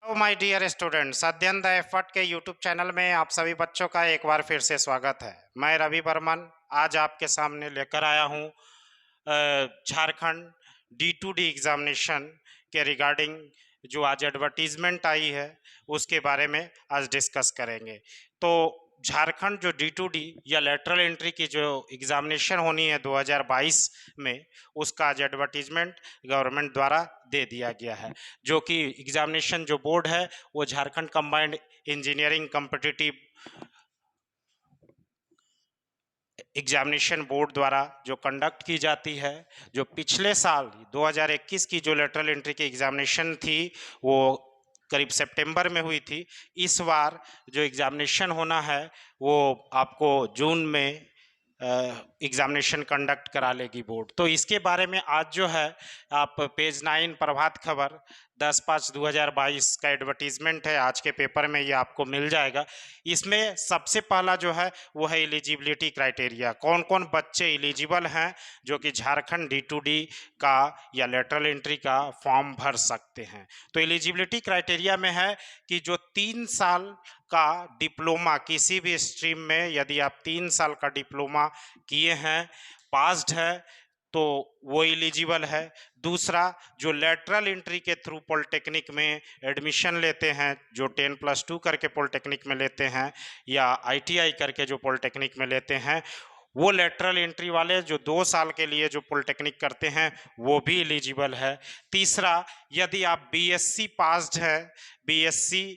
My dear students, अध्ययन the effort के YouTube channel में आप सभी बच्चों का एक बार फिर से स्वागत है। मैं रवि बर्मन आज आपके सामने लेकर आया हूँ झारखंड D2D एग्जामिनेशन के रिगार्डिंग जो आज एडवर्टीजमेंट आई है उसके बारे में आज डिस्कस करेंगे। तो झारखंड जो D2D या लेटरल एंट्री की जो एग्जामिनेशन होनी है 2022 में, उसका आज एडवर्टीजमेंट गवर्नमेंट द्वारा दे दिया गया है। जो कि एग्जामिनेशन जो बोर्ड है वो Jharkhand combined engineering competitive examination board द्वारा जो कंडक्ट की जाती है। जो पिछले साल 2021 की जो लेटरल एंट्री की एग्जामिनेशन थी वो करीब सितंबर में हुई थी। इस बार जो एग्जामिनेशन होना है वो आपको जून में एग्जामिनेशन कंडक्ट करा लेगी बोर्ड। तो इसके बारे में आज जो है आप पेज 9 प्रभात खबर 10/5/2022 का एडवर्टीजमेंट है, आज के पेपर में ये आपको मिल जाएगा। इसमें सबसे पहला जो है वो है एलिजिबिलिटी क्राइटेरिया, कौन कौन बच्चे एलिजिबल हैं जो कि झारखंड D2D का या लेटरल एंट्री का फॉर्म भर सकते हैं। तो एलिजिबिलिटी क्राइटेरिया में है कि जो 3 साल का डिप्लोमा किसी भी स्ट्रीम में, यदि आप 3 साल का डिप्लोमा किए हैं, पास्ड है, तो वो एलिजिबल है। दूसरा, जो लेटरल एंट्री के थ्रू पॉलिटेक्निक में एडमिशन लेते हैं, जो 10+2 करके पॉलिटेक्निक में लेते हैं या ITI करके जो पॉलिटेक्निक में लेते हैं, वो लेटरल एंट्री वाले जो 2 साल के लिए जो पॉलिटेक्निक करते हैं वो भी एलिजिबल है। तीसरा, यदि आप BSc पास्ड है, BSc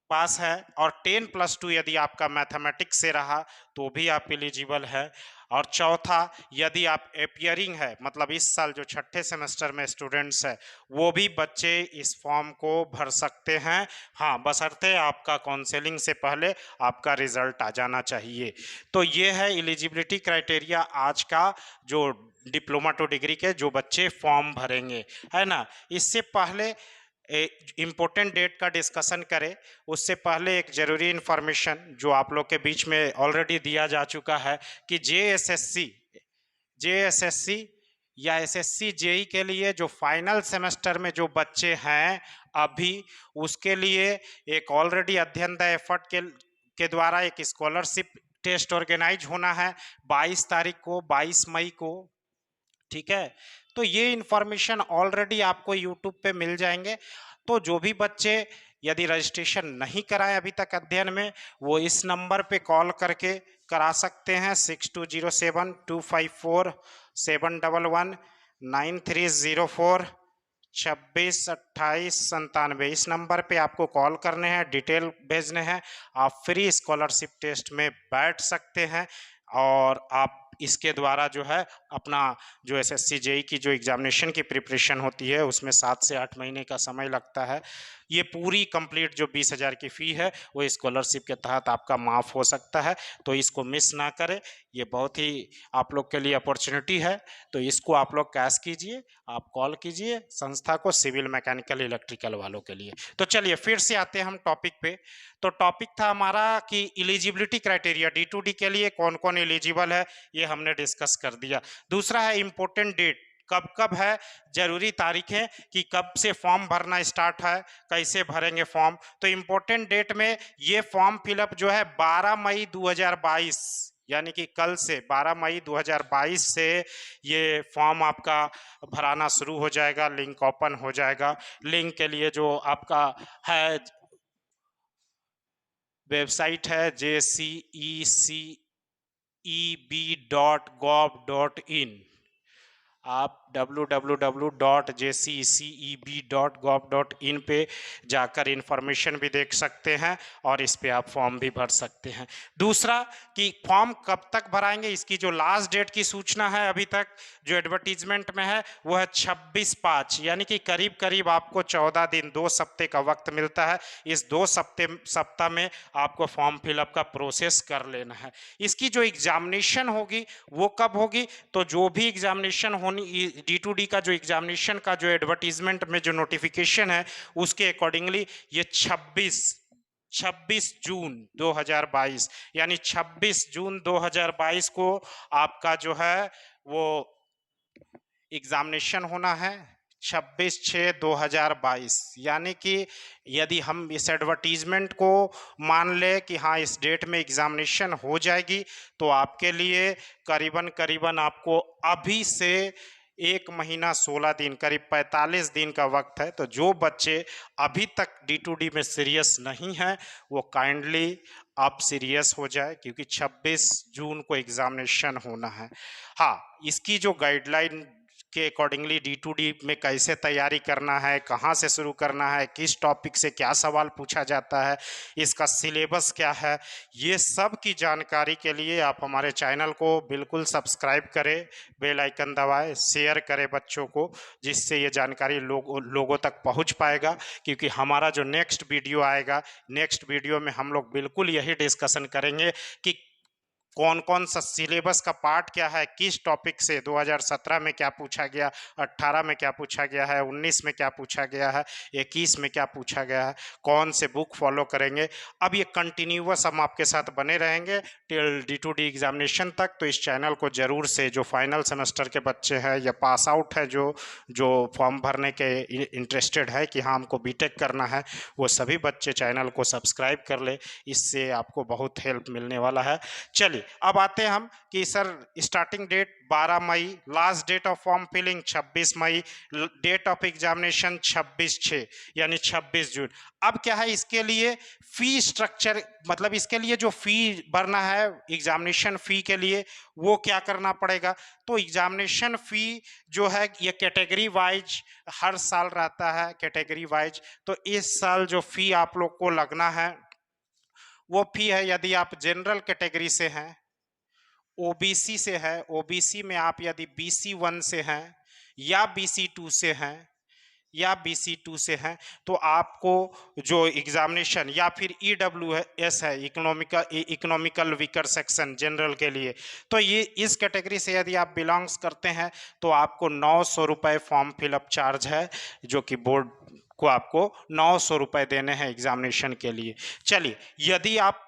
पास है और 10+2 यदि आपका मैथमेटिक्स से रहा तो भी आप एलिजिबल है। और चौथा, यदि आप अपियरिंग है, मतलब इस साल जो 6ठे सेमेस्टर में स्टूडेंट्स है, वो भी बच्चे इस फॉर्म को भर सकते हैं। हाँ, बशर्ते आपका काउंसलिंग से पहले आपका रिजल्ट आ जाना चाहिए। तो ये है एलिजिबिलिटी क्राइटेरिया आज का जो डिप्लोमा टू डिग्री के जो बच्चे फॉर्म भरेंगे, है ना। इससे पहले इम्पोर्टेंट डेट का डिस्कशन करें उससे पहले एक ज़रूरी इन्फॉर्मेशन जो आप लोग के बीच में ऑलरेडी दिया जा चुका है कि JSSC या SSC JEE के लिए जो फाइनल सेमेस्टर में जो बच्चे हैं अभी, उसके लिए एक ऑलरेडी अध्ययन द एफर्ट के द्वारा एक स्कॉलरशिप टेस्ट ऑर्गेनाइज होना है 22 तारीख को, 22 मई को, ठीक है। तो ये इन्फॉर्मेशन ऑलरेडी आपको यूट्यूब पे मिल जाएंगे। तो जो भी बच्चे यदि रजिस्ट्रेशन नहीं कराए अभी तक अध्ययन में, वो इस नंबर पे कॉल करके करा सकते हैं 6207-254-711 9304 262897। इस नंबर पे आपको कॉल करने हैं, डिटेल भेजने हैं। आप फ्री स्कॉलरशिप टेस्ट में बैठ सकते हैं और आप इसके द्वारा जो है अपना जो SSC JEE की जो एग्जामिनेशन की प्रिपरेशन होती है उसमें 7 से 8 महीने का समय लगता है। ये पूरी कंप्लीट जो 20,000 की फ़ी है वो स्कॉलरशिप के तहत आपका माफ़ हो सकता है। तो इसको मिस ना करें, ये बहुत ही आप लोग के लिए अपॉर्चुनिटी है। तो इसको आप लोग कैश कीजिए, आप कॉल कीजिए संस्था को, सिविल मैकेनिकल इलेक्ट्रिकल वालों के लिए। तो चलिए फिर से आते हैं हम टॉपिक पे। तो टॉपिक था हमारा कि एलिजिबिलिटी क्राइटेरिया D2D के लिए कौन कौन एलिजिबल है, ये हमने डिस्कस कर दिया। दूसरा है इम्पोर्टेंट डेट, कब कब है, जरूरी तारीखें कि कब से फॉर्म भरना स्टार्ट है, कैसे भरेंगे फॉर्म। तो इम्पोर्टेंट डेट में ये फॉर्म फिलअप जो है 12 मई 2022 यानी कि कल से 12 मई 2022 से ये फॉर्म आपका भराना शुरू हो जाएगा, लिंक ओपन हो जाएगा। लिंक के लिए जो आपका है वेबसाइट है jceceb.gov.in, आप www.jceceb.gov.in पे जाकर इन्फॉर्मेशन भी देख सकते हैं और इस पे आप फॉर्म भी भर सकते हैं। दूसरा कि फॉर्म कब तक भराएंगे, इसकी जो लास्ट डेट की सूचना है अभी तक जो एडवर्टीजमेंट में है वो है 26/5, यानी कि करीब करीब आपको 14 दिन 2 हफ्ते का वक्त मिलता है। इस 2 सप्ताह में आपको फॉर्म फिलअप का प्रोसेस कर लेना है। इसकी जो एग्जामिनेशन होगी वो कब होगी, तो जो भी एग्जामिनेशन D2D का जो एग्जामिनेशन का जो एडवर्टीजमेंट में जो नोटिफिकेशन है उसके अकॉर्डिंगली ये 26 जून 2022 यानी 26 जून 2022 को आपका जो है वो एग्जामिनेशन होना है। 26/6/2022। यानी कि यदि हम इस एडवर्टीजमेंट को मान ले कि हाँ इस डेट में एग्जामिनेशन हो जाएगी, तो आपके लिए करीबन करीबन आपको अभी से 1 महीना 16 दिन, करीब 45 दिन का वक्त है। तो जो बच्चे अभी तक D2D में सीरियस नहीं हैं, वो काइंडली आप सीरियस हो जाए, क्योंकि 26 जून को एग्जामिनेशन होना है। हाँ, इसकी जो गाइडलाइन के अकॉर्डिंगली D2D में कैसे तैयारी करना है, कहाँ से शुरू करना है, किस टॉपिक से क्या सवाल पूछा जाता है, इसका सिलेबस क्या है, ये सब की जानकारी के लिए आप हमारे चैनल को बिल्कुल सब्सक्राइब करें, बेल आइकन दबाएं, शेयर करें बच्चों को, जिससे ये जानकारी लोगों तक पहुंच पाएगा। क्योंकि हमारा जो नेक्स्ट वीडियो आएगा, नेक्स्ट वीडियो में हम लोग बिल्कुल यही डिस्कशन करेंगे कि कौन कौन सा सिलेबस का पार्ट क्या है, किस टॉपिक से 2017 में क्या पूछा गया, 18 में क्या पूछा गया है, 19 में क्या पूछा गया है, 21 में क्या पूछा गया है, कौन से बुक फॉलो करेंगे। अब ये कंटिन्यूअस हम आपके साथ बने रहेंगे टिल D2D एग्जामिनेशन तक। तो इस चैनल को जरूर से, जो फाइनल सेमेस्टर के बच्चे हैं या पास आउट है, जो फॉर्म भरने के इंटरेस्टेड है कि हाँ हमको बीटेक करना है, वो सभी बच्चे चैनल को सब्सक्राइब कर ले, इससे आपको बहुत हेल्प मिलने वाला है। चलिए अब आते हैं हम कि सर स्टार्टिंग डेट 12 मई, last date of form filling 26 मई, डेट ऑफ एग्जामिनेशन 26/6 यानी 26 जून। अब क्या है, इसके लिए फी स्ट्रक्चर, मतलब इसके लिए जो फी भरना है एग्जामिनेशन फी के लिए, वो क्या करना पड़ेगा। तो एग्जामिनेशन फी जो है ये कैटेगरी वाइज हर साल रहता है, कैटेगरी वाइज। तो इस साल जो फी आप लोग को लगना है वो फी है, यदि आप जनरल कैटेगरी से हैं, ओबीसी से है, ओबीसी में आप यदि BC1 से हैं या BC2 से हैं या BC2 से हैं, तो आपको जो एग्जामिनेशन, या फिर EWS है, इकोनॉमिकल वीकर सेक्शन जनरल के लिए, तो ये इस कैटेगरी से यदि आप बिलोंग्स करते हैं तो आपको 900 रुपये फॉर्म फिलअप चार्ज है, जो कि बोर्ड को आपको 900 रुपये देने हैं एग्जामिनेशन के लिए। चलिए, यदि आप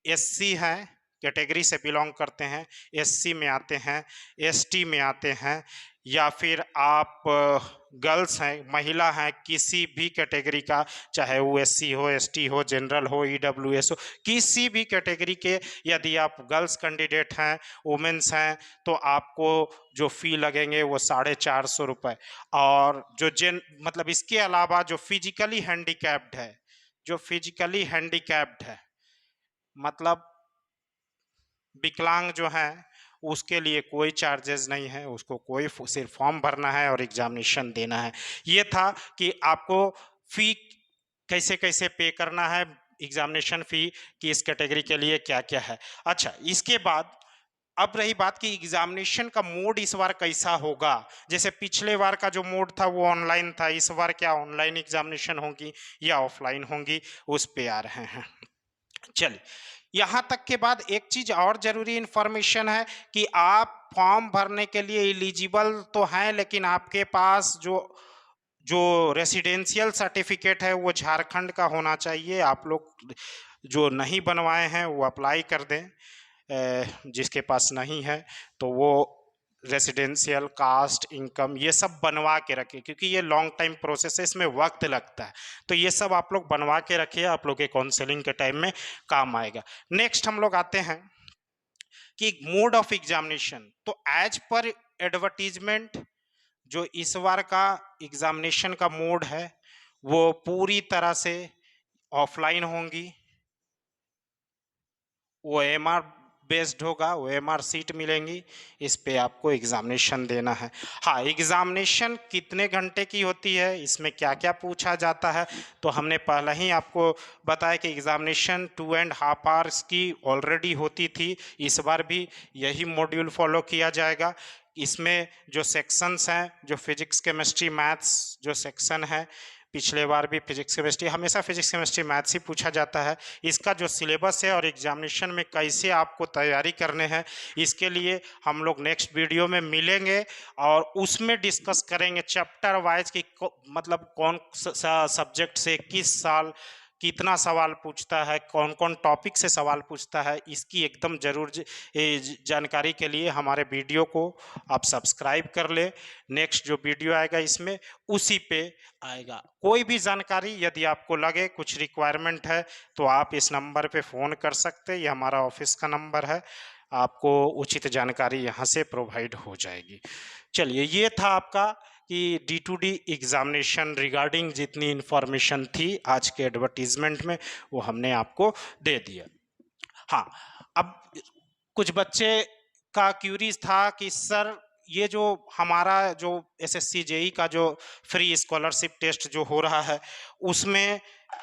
SC हैं, कैटेगरी से बिलोंग करते हैं, SC में आते हैं, ST में आते हैं, या फिर आप गर्ल्स हैं, महिला हैं, किसी भी कैटेगरी का, चाहे वो SC हो, ST हो, जनरल हो, EWS हो, किसी भी कैटेगरी के यदि आप गर्ल्स कैंडिडेट हैं, वुमेन्स हैं, तो आपको जो फ़ी लगेंगे वो 450 रुपये। और जो मतलब इसके अलावा जो फिजिकली हैंडीकैप्ड है, जो फिजिकली हैंडीकैप्ड है, मतलब विकलांग जो है, उसके लिए कोई चार्जेस नहीं है, उसको कोई सिर्फ फॉर्म भरना है और एग्जामिनेशन देना है। ये था कि आपको फ़ी कैसे कैसे पे करना है, एग्जामिनेशन फ़ी की इस कैटेगरी के लिए क्या क्या है। अच्छा, इसके बाद अब रही बात कि एग्जामिनेशन का मोड इस बार कैसा होगा। जैसे पिछले बार का जो मोड था वो ऑनलाइन था, इस बार क्या ऑनलाइन एग्जामिनेशन होगी या ऑफलाइन होंगी, उस पे आ रहे हैं। चलिए, यहाँ तक के बाद एक चीज और जरूरी इंफॉर्मेशन है कि आप फॉर्म भरने के लिए एलिजिबल तो हैं, लेकिन आपके पास जो रेसिडेंशियल सर्टिफिकेट है वो झारखंड का होना चाहिए। आप लोग जो नहीं बनवाए हैं वो अप्लाई कर दें, जिसके पास नहीं है तो वो रेसिडेंशियल, कास्ट, इनकम ये सब बनवा के रखें, क्योंकि ये लॉन्ग टाइम प्रोसेस है, इसमें वक्त लगता है। तो ये सब आप लोग बनवा के रखिए, आप लोग के काउंसलिंग के टाइम में काम आएगा। नेक्स्ट हम लोग आते हैं कि मोड ऑफ एग्जामिनेशन। तो एज पर एडवर्टीजमेंट जो इस बार का एग्जामिनेशन का मोड है वो पूरी तरह से ऑफलाइन होंगी, वो MR बेस्ड होगा, वो MR सीट मिलेंगी, इस पे आपको एग्जामिनेशन देना है। हाँ, एग्जामिनेशन कितने घंटे की होती है, इसमें क्या क्या पूछा जाता है, तो हमने पहले ही आपको बताया कि एग्जामिनेशन 2.5 आवर्स की ऑलरेडी होती थी, इस बार भी यही मॉड्यूल फॉलो किया जाएगा। इसमें जो सेक्शंस हैं, जो फिजिक्स, केमिस्ट्री, मैथ्स जो सेक्शन है, पिछले बार भी फिजिक्स केमिस्ट्री, हमेशा फिजिक्स केमिस्ट्री मैथ्स ही पूछा जाता है। इसका जो सिलेबस है और एग्जामिनेशन में कैसे आपको तैयारी करने हैं, इसके लिए हम लोग नेक्स्ट वीडियो में मिलेंगे और उसमें डिस्कस करेंगे चैप्टर वाइज कि मतलब कौन सा सब्जेक्ट से किस साल कितना सवाल पूछता है, कौन कौन टॉपिक से सवाल पूछता है, इसकी एकदम जरूर जानकारी के लिए हमारे वीडियो को आप सब्सक्राइब कर ले। नेक्स्ट जो वीडियो आएगा इसमें उसी पे आएगा। कोई भी जानकारी यदि आपको लगे, कुछ रिक्वायरमेंट है, तो आप इस नंबर पे फ़ोन कर सकते हैं। ये हमारा ऑफिस का नंबर है, आपको उचित जानकारी यहाँ से प्रोवाइड हो जाएगी। चलिए, ये था आपका कि D2D एग्जामिनेशन रिगार्डिंग जितनी इंफॉर्मेशन थी आज के एडवर्टीजमेंट में, वो हमने आपको दे दिया। हाँ, अब कुछ बच्चे का क्यूरीज था कि सर ये जो हमारा जो SSC JEE का जो फ्री स्कॉलरशिप टेस्ट जो हो रहा है, उसमें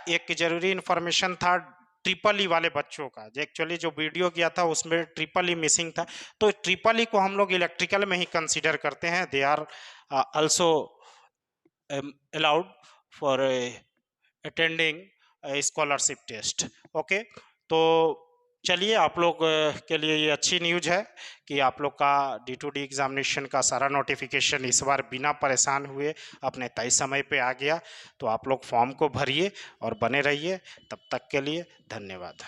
एक जरूरी इंफॉर्मेशन था ट्रिपल ई वाले बच्चों का। जो एक्चुअली जो वीडियो किया था उसमें ट्रिपल ई मिसिंग था, तो ट्रिपल ई को हम लोग इलेक्ट्रिकल में ही कंसीडर करते हैं। They are also allowed for attending a scholarship test. Okay, तो चलिए, आप लोग के लिए ये अच्छी न्यूज़ है कि आप लोग का D2D एग्जामिनेशन का सारा नोटिफिकेशन इस बार बिना परेशान हुए अपने तय समय पे आ गया। तो आप लोग फॉर्म को भरिए और बने रहिए। तब तक के लिए धन्यवाद।